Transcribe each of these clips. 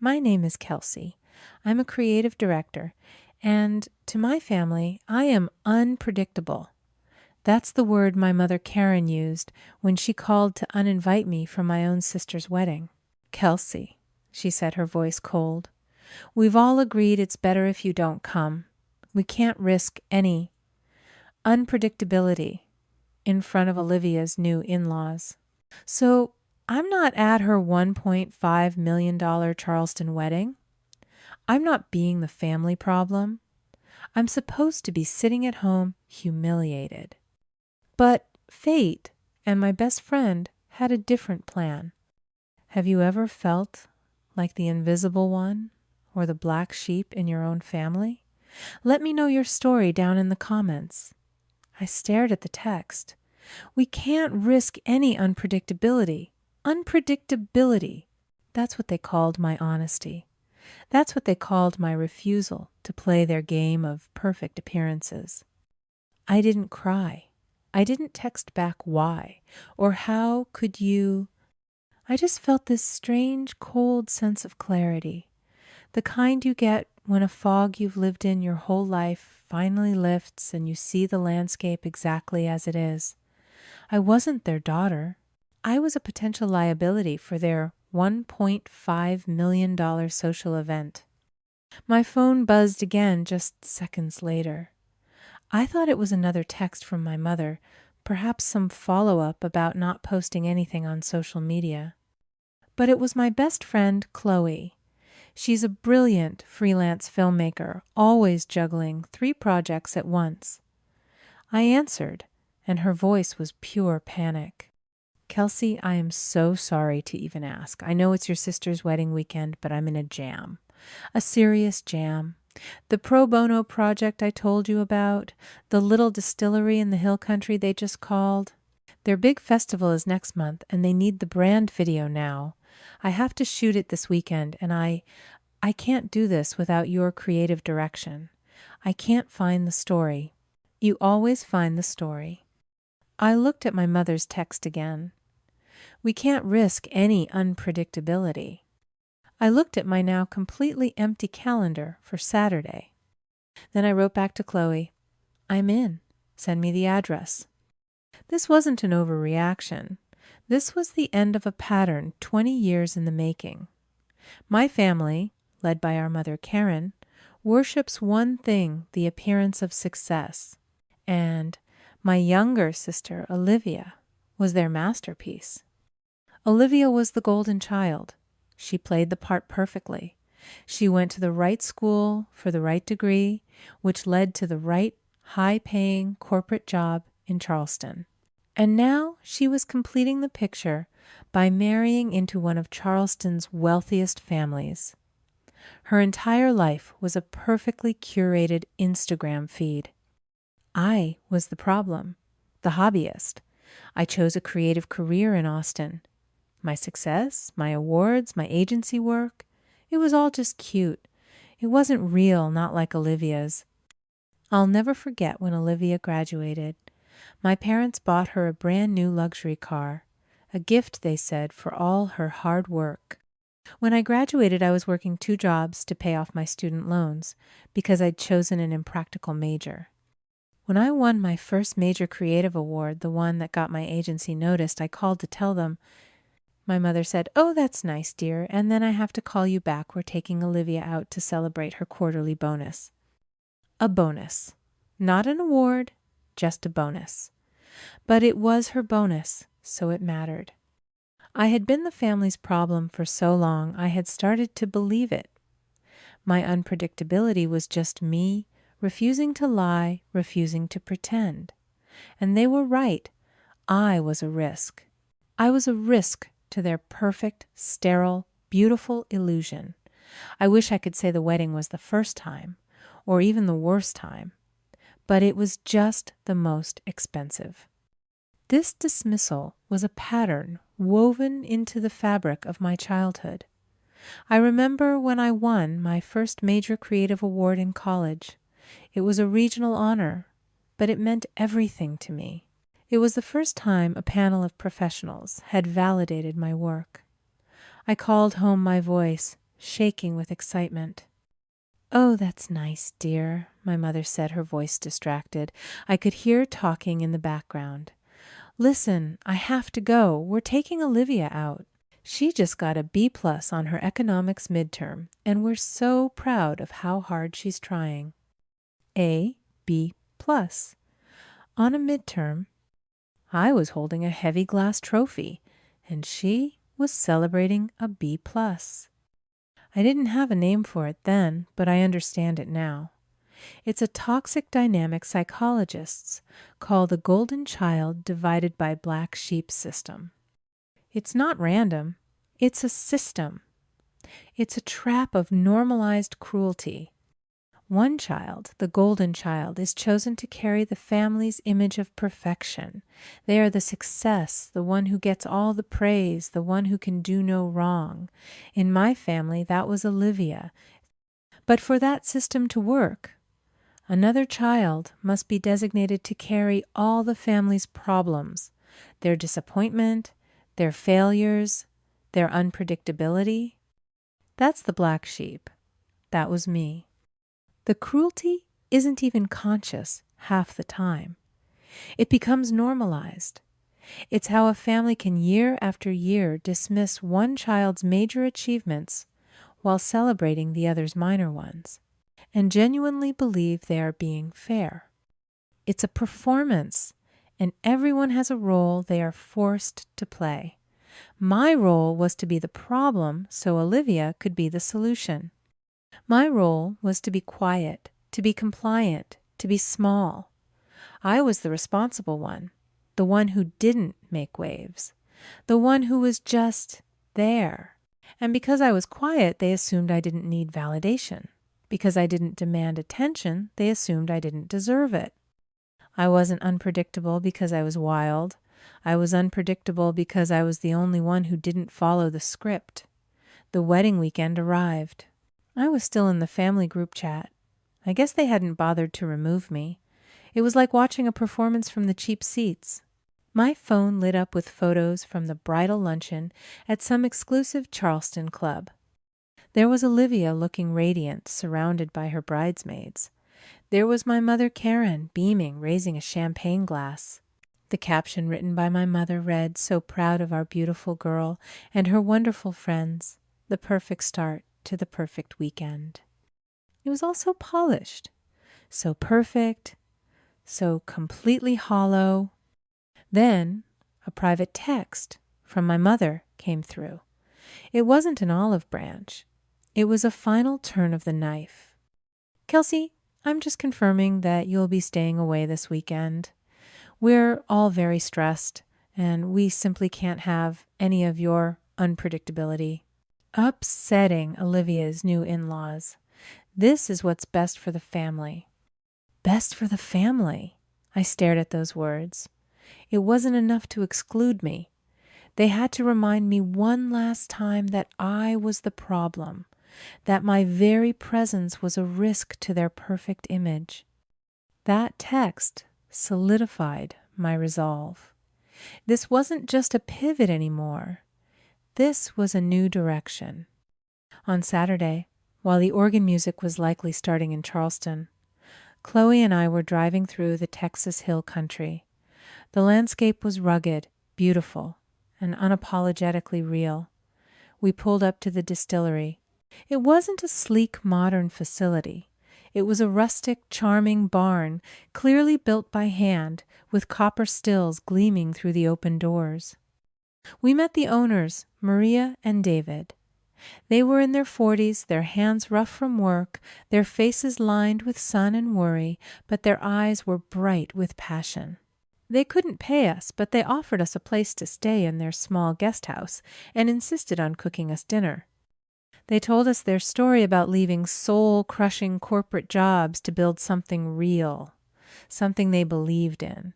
My name is Kelsey. I'm a creative director, and to my family, I am unpredictable. That's the word my mother Karen used when she called to uninvite me from my own sister's wedding. Kelsey, she said, her voice cold, we've all agreed it's better if you don't come. We can't risk any unpredictability in front of Olivia's new in-laws. So I'm not at her $1.5 million Charleston wedding. I'm not being the family problem. I'm supposed to be sitting at home humiliated. But fate and my best friend had a different plan. Have you ever felt like the invisible one or the black sheep in your own family? Let me know your story down in the comments. I stared at the text. We can't risk any unpredictability. Unpredictability. That's what they called my honesty. That's what they called my refusal to play their game of perfect appearances. I didn't cry. I didn't text back why or how could you. I just felt this strange, cold sense of clarity, the kind you get when a fog you've lived in your whole life finally lifts and you see the landscape exactly as it is. I wasn't their daughter. I was a potential liability for their $1.5 million social event. My phone buzzed again just seconds later. I thought it was another text from my mother, perhaps some follow-up about not posting anything on social media. But it was my best friend, Chloe. She's a brilliant freelance filmmaker, always juggling 3 projects at once. I answered, and her voice was pure panic. Kelsey, I am so sorry to even ask. I know it's your sister's wedding weekend, but I'm in a jam. A serious jam. The pro bono project I told you about, the little distillery in the hill country they just called. Their big festival is next month, and they need the brand video now. I have to shoot it this weekend, and I can't do this without your creative direction. I can't find the story. You always find the story. I looked at my mother's text again. We can't risk any unpredictability. I looked at my now completely empty calendar for Saturday. Then I wrote back to Chloe, I'm in. Send me the address. This wasn't an overreaction. This was the end of a pattern 20 years in the making. My family, led by our mother Karen, worships one thing, the appearance of success. And my younger sister, Olivia, was their masterpiece. Olivia was the golden child. She played the part perfectly. She went to the right school for the right degree, which led to the right high-paying corporate job in Charleston. And now she was completing the picture by marrying into one of Charleston's wealthiest families. Her entire life was a perfectly curated Instagram feed. I was the problem, the hobbyist. I chose a creative career in Austin. My success, my awards, my agency work, it was all just cute. It wasn't real, not like Olivia's. I'll never forget when Olivia graduated. My parents bought her a brand new luxury car, a gift, they said, for all her hard work. When I graduated, I was working 2 jobs to pay off my student loans because I'd chosen an impractical major. When I won my first major creative award, the one that got my agency noticed, I called to tell them. My mother said, "Oh, that's nice, dear, and then I have to call you back. We're taking Olivia out to celebrate her quarterly bonus." A bonus. Not an award, just a bonus. But it was her bonus, so it mattered. I had been the family's problem for so long, I had started to believe it. My unpredictability was just me, refusing to lie, refusing to pretend. And they were right. I was a risk. I was a risk to their perfect, sterile, beautiful illusion. I wish I could say the wedding was the first time, or even the worst time, but it was just the most expensive. This dismissal was a pattern woven into the fabric of my childhood. I remember when I won my first major creative award in college. It was a regional honor, but it meant everything to me. It was the first time a panel of professionals had validated my work. I called home my voice, shaking with excitement. "Oh, that's nice, dear," my mother said, her voice distracted. I could hear talking in the background. "Listen, I have to go. We're taking Olivia out. She just got a B+ on her economics midterm, and we're so proud of how hard she's trying." A B+. On a midterm, I was holding a heavy glass trophy, and she was celebrating a B+. I didn't have a name for it then, but I understand it now. It's a toxic dynamic psychologists call the golden child divided by black sheep system. It's not random. It's a system. It's a trap of normalized cruelty. One child, the golden child, is chosen to carry the family's image of perfection. They are the success, the one who gets all the praise, the one who can do no wrong. In my family, that was Olivia. But for that system to work, another child must be designated to carry all the family's problems, their disappointment, their failures, their unpredictability. That's the black sheep. That was me. The cruelty isn't even conscious half the time. It becomes normalized. It's how a family can year after year dismiss one child's major achievements while celebrating the other's minor ones, and genuinely believe they are being fair. It's a performance, and everyone has a role they are forced to play. My role was to be the problem so Olivia could be the solution. My role was to be quiet, to be compliant, to be small. I was the responsible one, the one who didn't make waves, the one who was just there. And because I was quiet, they assumed I didn't need validation. Because I didn't demand attention, they assumed I didn't deserve it. I wasn't unpredictable because I was wild. I was unpredictable because I was the only one who didn't follow the script. The wedding weekend arrived. I was still in the family group chat. I guess they hadn't bothered to remove me. It was like watching a performance from the cheap seats. My phone lit up with photos from the bridal luncheon at some exclusive Charleston club. There was Olivia looking radiant, surrounded by her bridesmaids. There was my mother Karen, beaming, raising a champagne glass. The caption written by my mother read, "So proud of our beautiful girl and her wonderful friends. The perfect start to the perfect weekend." It was all so polished, so perfect, so completely hollow. Then a private text from my mother came through. It wasn't an olive branch. It was a final turn of the knife. "Kelsey, I'm just confirming that you'll be staying away this weekend. We're all very stressed, and we simply can't have any of your unpredictability." Upsetting Olivia's new in-laws. This is what's best for the family. Best for the family. I stared at those words. It wasn't enough to exclude me. They had to remind me one last time that I was the problem, that my very presence was a risk to their perfect image. That text solidified my resolve. This wasn't just a pivot anymore. This was a new direction. On Saturday, while the organ music was likely starting in Charleston, Chloe and I were driving through the Texas Hill Country. The landscape was rugged, beautiful, and unapologetically real. We pulled up to the distillery. It wasn't a sleek, modern facility. It was a rustic, charming barn, clearly built by hand, with copper stills gleaming through the open doors. We met the owners, Maria and David. They were in their 40s, their hands rough from work, their faces lined with sun and worry, but their eyes were bright with passion. They couldn't pay us, but they offered us a place to stay in their small guest house and insisted on cooking us dinner. They told us their story about leaving soul-crushing corporate jobs to build something real, something they believed in.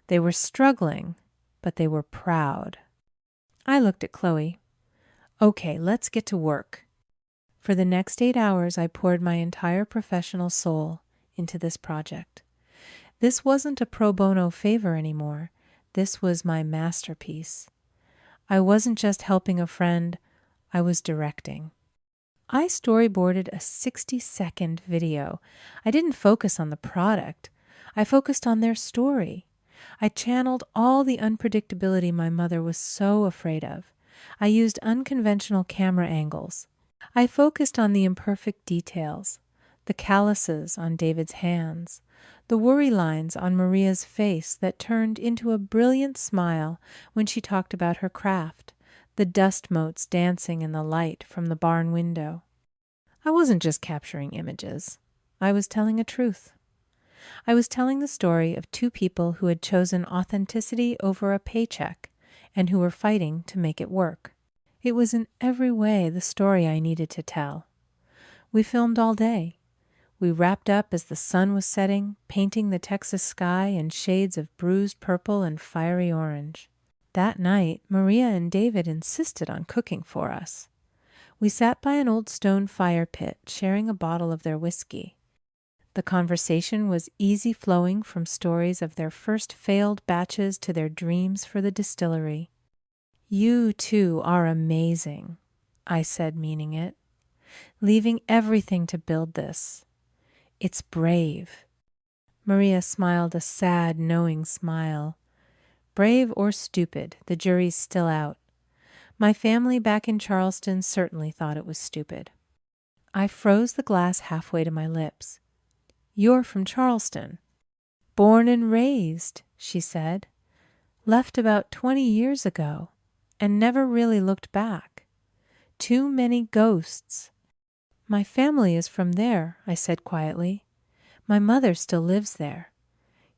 They were struggling, but they were proud. I looked at Chloe. "Okay, let's get to work." For the next 8 hours, I poured my entire professional soul into this project. This wasn't a pro bono favor anymore. This was my masterpiece. I wasn't just helping a friend, I was directing. I storyboarded a 60-second video. I didn't focus on the product. I focused on their story. I channeled all the unpredictability my mother was so afraid of. I used unconventional camera angles. I focused on the imperfect details, the calluses on David's hands, the worry lines on Maria's face that turned into a brilliant smile when she talked about her craft, the dust motes dancing in the light from the barn window. I wasn't just capturing images. I was telling a truth. I was telling the story of two people who had chosen authenticity over a paycheck and who were fighting to make it work. It was in every way the story I needed to tell. We filmed all day. We wrapped up as the sun was setting, painting the Texas sky in shades of bruised purple and fiery orange. That night, Maria and David insisted on cooking for us. We sat by an old stone fire pit, sharing a bottle of their whiskey. The conversation was easy flowing from stories of their first failed batches to their dreams for the distillery. "You two are amazing," I said, meaning it. "Leaving everything to build this. It's brave." Maria smiled a sad, knowing smile. Brave or stupid, the jury's still out. My family back in Charleston certainly thought it was stupid. I froze the glass halfway to my lips. "You're from Charleston." "Born and raised," she said. "Left about 20 years ago and never really looked back. Too many ghosts." "My family is from there," I said quietly. "My mother still lives there.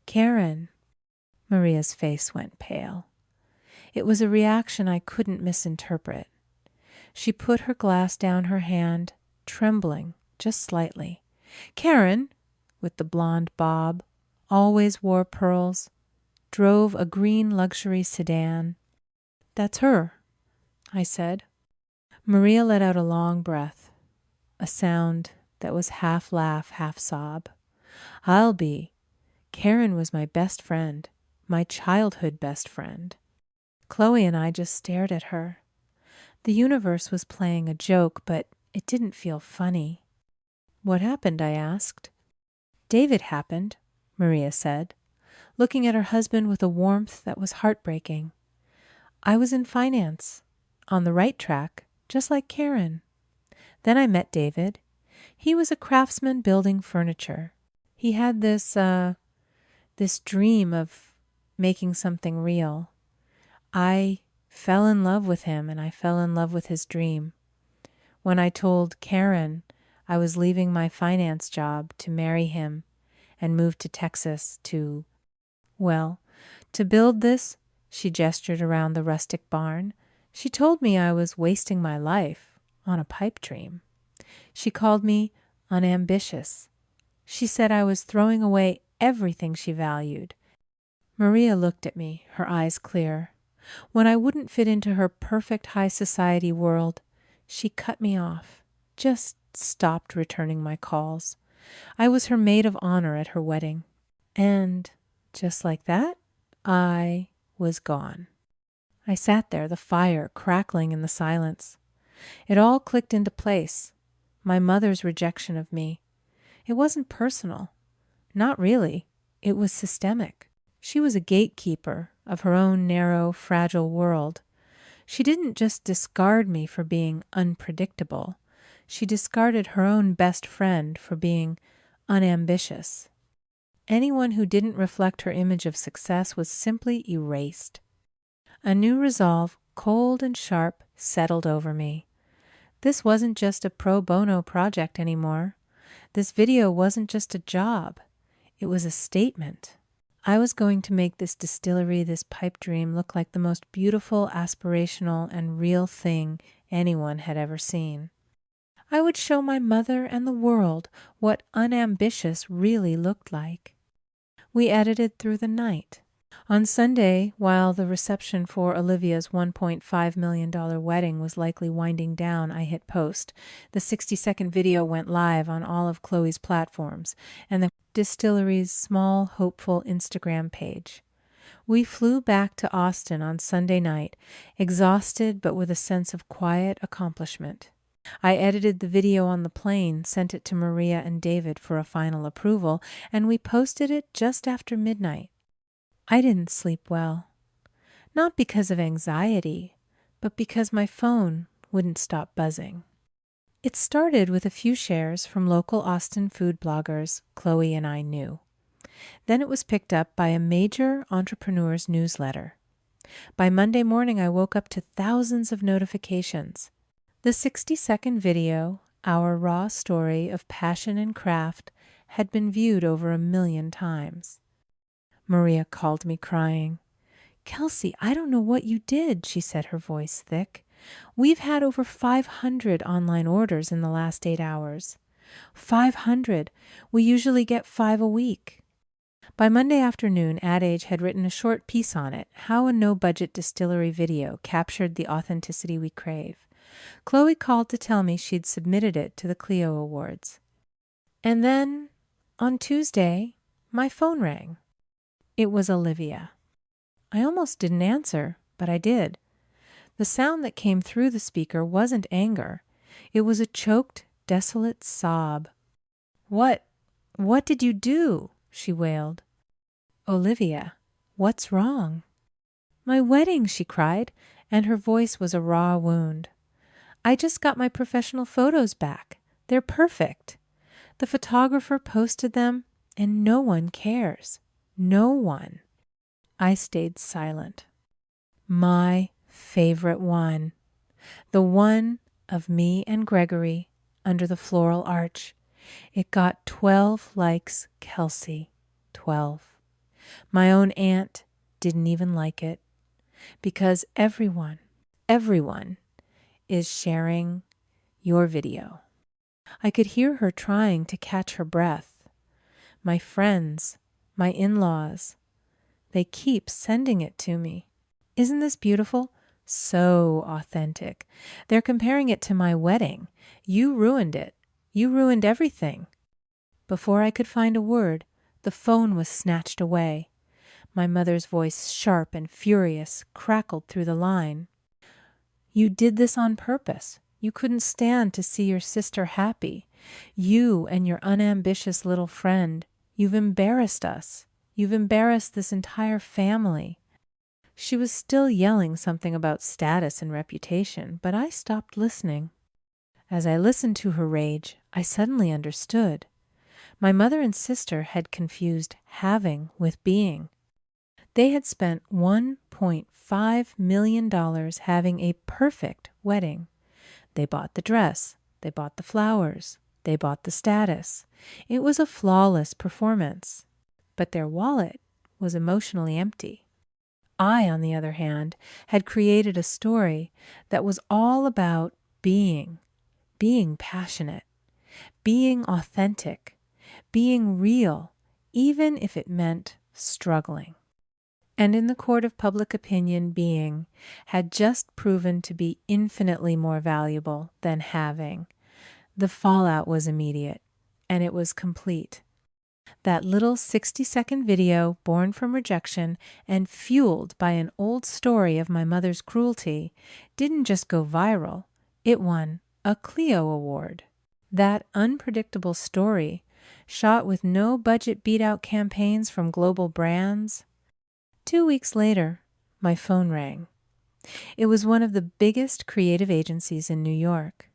Karen." Maria's face went pale. It was a reaction I couldn't misinterpret. She put her glass down her hand, trembling just slightly. "Karen," with the blonde bob, always wore pearls, drove a green luxury sedan. "That's her," I said. Maria let out a long breath, a sound that was half laugh, half sob. "I'll be. Karen was my best friend, my childhood best friend." Chloe and I just stared at her. The universe was playing a joke, but it didn't feel funny. "What happened?" I asked. "David happened," Maria said, looking at her husband with a warmth that was heartbreaking. "I was in finance, on the right track, just like Karen. Then I met David. He was a craftsman building furniture. He had this dream of making something real. I fell in love with him and I fell in love with his dream. When I told Karen I was leaving my finance job to marry him and move to Texas to build this," she gestured around the rustic barn, "she told me I was wasting my life on a pipe dream. She called me unambitious. She said I was throwing away everything she valued." Maria looked at me, her eyes clear. When I wouldn't fit into her perfect high society world, she cut me off, just stopped returning my calls. I was her maid of honor at her wedding. And just like that, I was gone. I sat there, the fire crackling in the silence. It all clicked into place. My mother's rejection of me. It wasn't personal. Not really. It was systemic. She was a gatekeeper of her own narrow, fragile world. She didn't just discard me for being unpredictable. She discarded her own best friend for being unambitious. Anyone who didn't reflect her image of success was simply erased. A new resolve, cold and sharp, settled over me. This wasn't just a pro bono project anymore. This video wasn't just a job. It was a statement. I was going to make this distillery, this pipe dream, look like the most beautiful, aspirational, and real thing anyone had ever seen. I would show my mother and the world what unambitious really looked like. We edited through the night. On Sunday, while the reception for Olivia's $1.5 million wedding was likely winding down, I hit post. The 60-second video went live on all of Chloe's platforms and the distillery's small, hopeful Instagram page. We flew back to Austin on Sunday night, exhausted but with a sense of quiet accomplishment. I edited the video on the plane, sent it to Maria and David for a final approval, and we posted it just after midnight. I didn't sleep well. Not because of anxiety, but because my phone wouldn't stop buzzing. It started with a few shares from local Austin food bloggers Chloe and I knew. Then it was picked up by a major entrepreneur's newsletter. By Monday morning, I woke up to thousands of notifications. The 60-second video, our raw story of passion and craft, had been viewed over 1 million times. Maria called me crying. "Kelsey, I don't know what you did," she said, her voice thick. "We've had over 500 online orders in the last 8 hours. 500! We usually get 5 a week." By Monday afternoon, Ad Age had written a short piece on it, how a no-budget distillery video captured the authenticity we crave. Chloe called to tell me she'd submitted it to the Clio Awards. And then, on Tuesday, my phone rang. It was Olivia. I almost didn't answer, but I did. The sound that came through the speaker wasn't anger. It was a choked, desolate sob. What did you do?" she wailed. "Olivia, what's wrong?" "My wedding," she cried, and her voice was a raw wound. "I just got my professional photos back. They're perfect. The photographer posted them, and no one cares. No one." I stayed silent. My favorite one. The one of me and Gregory under the floral arch. It got 12 likes, Kelsey. 12. My own aunt didn't even like it. Because everyone is sharing your video. I could hear her trying to catch her breath. My friends, my in-laws, they keep sending it to me. Isn't this beautiful? So authentic. They're comparing it to my wedding. You ruined it. You ruined everything. Before I could find a word, the phone was snatched away. My mother's voice, sharp and furious, crackled through the line. "You did this on purpose. You couldn't stand to see your sister happy. You and your unambitious little friend. You've embarrassed us. You've embarrassed this entire family." She was still yelling something about status and reputation, but I stopped listening. As I listened to her rage, I suddenly understood. My mother and sister had confused having with being. They had spent $1.5 million having a perfect wedding. They bought the dress, they bought the flowers, they bought the status. It was a flawless performance, but their wallet was emotionally empty. I, on the other hand, had created a story that was all about being passionate, being authentic, being real, even if it meant struggling. And in the court of public opinion, being had just proven to be infinitely more valuable than having. The fallout was immediate, and it was complete. That little 60-second video, born from rejection and fueled by an old story of my mother's cruelty, didn't just go viral, it won a Clio Award. That unpredictable story, shot with no budget beat-out campaigns from global brands. 2 weeks later, my phone rang. It was one of the biggest creative agencies in New York.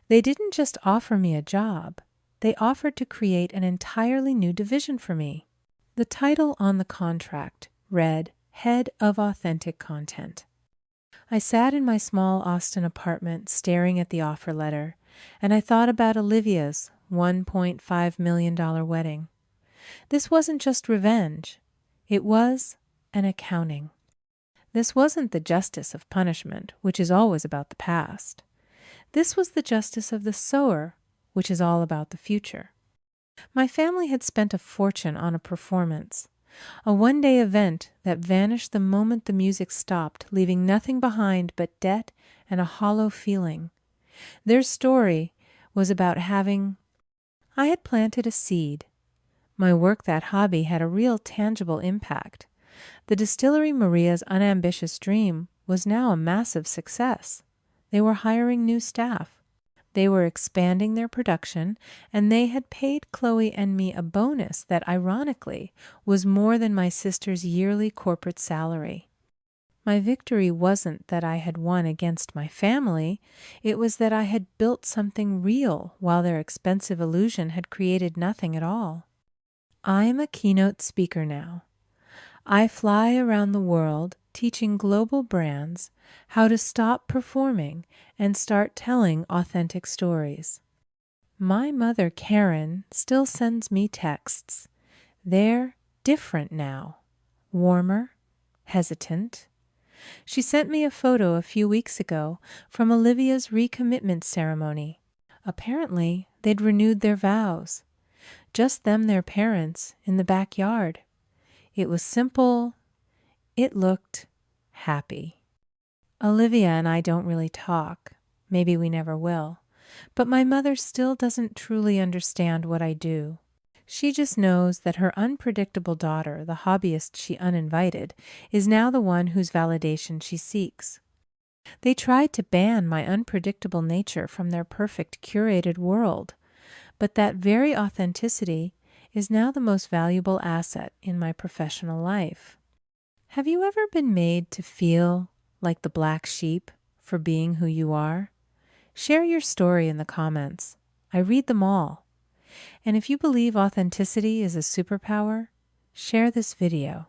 They didn't just offer me a job. They offered to create an entirely new division for me. The title on the contract read Head of Authentic Content. I sat in my small Austin apartment staring at the offer letter, and I thought about Olivia's $1.5 million wedding. This wasn't just revenge. It was an accounting. This wasn't the justice of punishment, which is always about the past. This was the justice of the sower, which is all about the future. My family had spent a fortune on a performance, a one-day event that vanished the moment the music stopped, leaving nothing behind but debt and a hollow feeling. Their story was about having... I had planted a seed. My work, that hobby, had a real tangible impact. The distillery Maria's unambitious dream was now a massive success. They were hiring new staff. They were expanding their production, and they had paid Chloe and me a bonus that, ironically, was more than my sister's yearly corporate salary. My victory wasn't that I had won against my family, it was that I had built something real while their expensive illusion had created nothing at all. I am a keynote speaker now. I fly around the world teaching global brands how to stop performing and start telling authentic stories. My mother, Karen, still sends me texts. They're different now, warmer, hesitant. She sent me a photo a few weeks ago from Olivia's recommitment ceremony. Apparently, they'd renewed their vows. Just them, their parents, in the backyard. It was simple. It looked happy. Olivia and I don't really talk. Maybe we never will. But my mother still doesn't truly understand what I do. She just knows that her unpredictable daughter, the hobbyist she uninvited, is now the one whose validation she seeks. They tried to ban my unpredictable nature from their perfect curated world, but that very authenticity is now the most valuable asset in my professional life. Have you ever been made to feel like the black sheep for being who you are? Share your story in the comments. I read them all. And if you believe authenticity is a superpower, share this video.